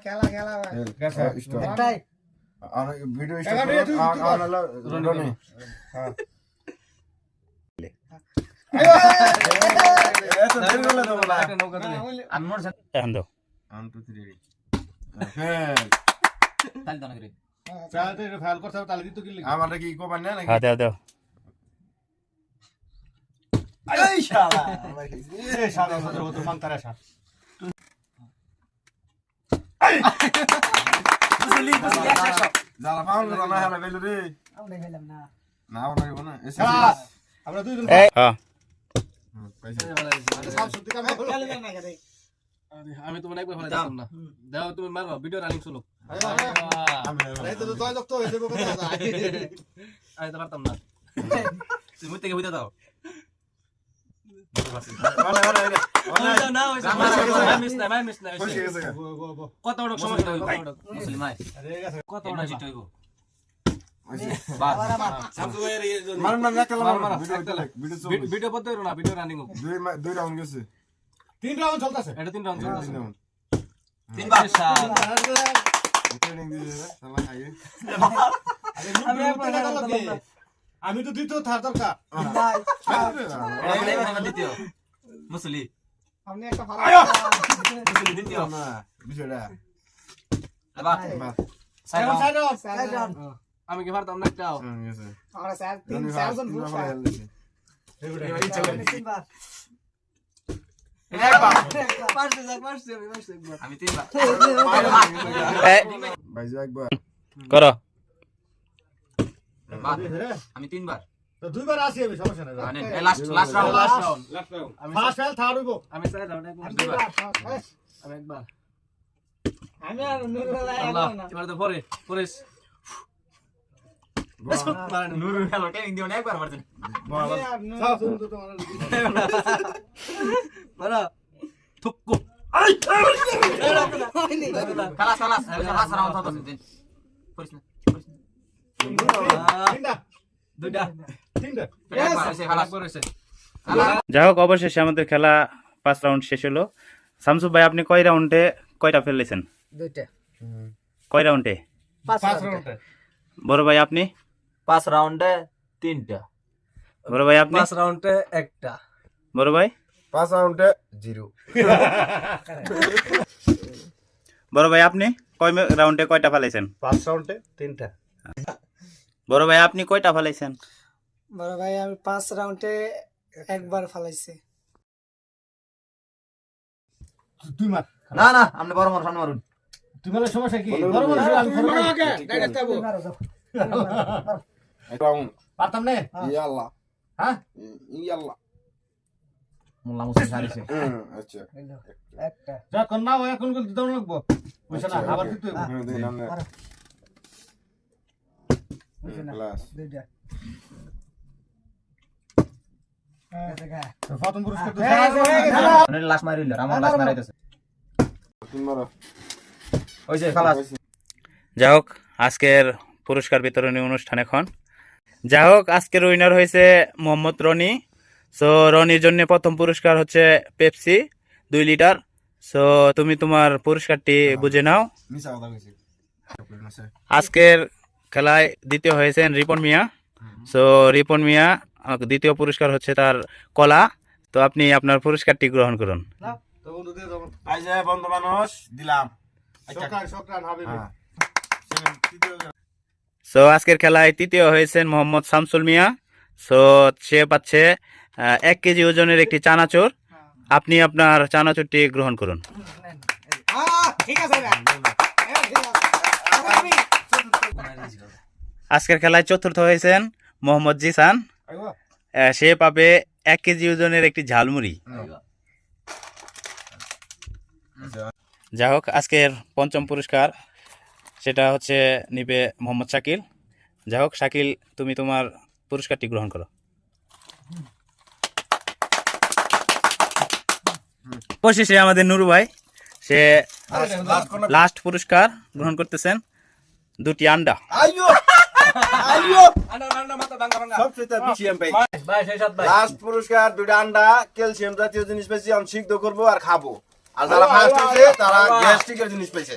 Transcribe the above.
খেলা খেলা একটাই ভিডিও স্টার্ট আমার কি কমান না নাকি হ্যাঁ দাও দাও এই শালা এই শালা তো মানতারা শালা যারা পাউন না হেলা বেলু রে আমরা খেলাম না না ওনাই না এসে আমরা দুইজন হ্যাঁ পয়সা সব সত্যি কাম করো খেলবেন না কেন আমি তোমার একবার ফেলে দিতাম না দাও তুমি মারবা ভিডিও রানিং শুনো এই তো দয় দক্ত হয়ে যাবে কথা আমি তো পারতাম না তুমি থেকে হইতা দাও কত বড় সমস্যা হইব মুসলিমাই কত বড় জিত হইব ভিডিও পড়তে না ভিডিও রানিং দুই রাউন্ড গেছে 3 রাউন্ড চলতেছে এটা 3 রাউন্ড চলতেছে তিনবার ট্রেনিং দিছে সালা খাইয়ে আমি তো দ্বিতীয় থার দরকার দ্বিতীয় মুসলি আপনি একটা ভালো মুসলি দ্বিতীয় না বিষয়টা সাইড রাউন্ড আমি কি পারতাম না একটাও গেছে আমরা স্যার তিন চারজন ফুল স্যার তিনবার আমি তিনবার ভাইজু একবার করো আমি তিনবার তো দুইবার আসি আমি সমস্যা নাই মানে লাস্ট রাউন্ড আমি ফার্স্ট ফেল থার্ড হইব আমি সাইড রাউন্ড আমি একবার আমি আর নুরুল্লাহ আল্লাহ না এবার তো পরে পরেশ নুরু হ্যালো ট্রেনিং দিও না একবার মারছেন সব শুরু তো তোমার বড় থুকু খালাস লাস্ট রাউন্ড হতো দিন করিস না তিনটা দুইটা তিনটা একবার এসে খালাস করেছে যাই হোক অবশেষে আমাদের খেলা 5 রাউন্ড শেষ হলো শামসু ভাই আপনি কয় রাউন্ডে কয়টা ফেলেছেন দুইটা কয় রাউন্ডে পাঁচ ফার্স্ট রাউন্ড রাউন্ডে বড় ভাই আপনি 5 রাউন্ডে 3টা বড় ভাই আপনি 5 রাউন্ডে একটা বড় ভাই 5 রাউন্ডে 0 বড় ভাই আপনি কয় রাউন্ডে কয়টা ফেলেছেন 5 রাউন্ডে তিনটা বড় ভাই আপনি কয়টা ফেলেছেন বড় ভাই আমি 5 রাউন্ডে একবার ফলাইছি তুই মার না না আপনি বড় মার সামনে মারুন তুই বলে সমস্যা কি বড় বড় আমি ডাইরেক্ট যাবো রাউন্ড পারতাম না ইয়াল্লাহ হ্যাঁ ইয়াল্লাহ মোল্লা মুসলিম সারিছে আচ্ছা একটা যা কোন না হয় এখন দিতে লাগবো বুঝছ না আবার দিতে হইব হ্যাঁ দেন আমরা বুঝছ না ক্লাস দুইটা প্রথম পুরস্কার তো মানে লাস্ট মারিল আমার লাস্ট মারাইতেছে তিনবার হইছে খালাস যাই হোক আজকের পুরস্কার বিতরণী অনুষ্ঠান এখন যাই হোক আজকের উইনার হয়েছে মোহাম্মদ রনি সো রনির জন্য প্রথম পুরস্কার হচ্ছে পেপসি 2 লিটার সো তুমি তোমার পুরস্কারটি বুঝে নাও মিছা কথা কইছি আজকের খেলায় দ্বিতীয় হয়েছেন রিপন মিয়া সো রিপন মিয়া দ্বিতীয় পুরস্কার হচ্ছে তার কলা তো আপনি আপনার পুরস্কারটি গ্রহণ করুন তো বন্ধু দিয়ে দাও আই যে বন্ধু মানুষ দিলাম শুকরান হাবিবি হ্যাঁ সো আজকের খেলায় তৃতীয় হয়েছেন মোহাম্মদ শামসুল মিয়া সো সে পাচ্ছে 1 কেজি ওজনের একটি চানাচুর আপনি আপনার চানাচুরটি গ্রহণ করুন ঠিক আছে আজকের খেলায় চতুর্থ হয়েছেন মোহাম্মদ জিসান সে পাবে 1 কেজি ওজনের একটি ঝালমুড়ি যাই হোক আজকের পঞ্চম পুরস্কার সেটা হচ্ছে নিবে মোহাম্মদ শাকিল যাই হোক শাকিল তুমি তোমার পুরস্কারটি গ্রহণ করো অবশেষে আমাদের নুরু ভাই সে লাস্ট পুরস্কার গ্রহণ করতেছেন 2টি আন্ডা আইয়ো আইয়ো আন্ডা সবচেয়ে বেশি পাই ভাই সেই সাত ভাই লাস্ট পুরস্কার 2টা আন্ডা ক্যালসিয়াম জাতীয় জিনিস পাইছি আমি সিদ্ধ করবো আর খাবো আর যারা ফার্স্ট হয়েছে তারা গ্যাস্ট্রিকের জিনিস পাইছে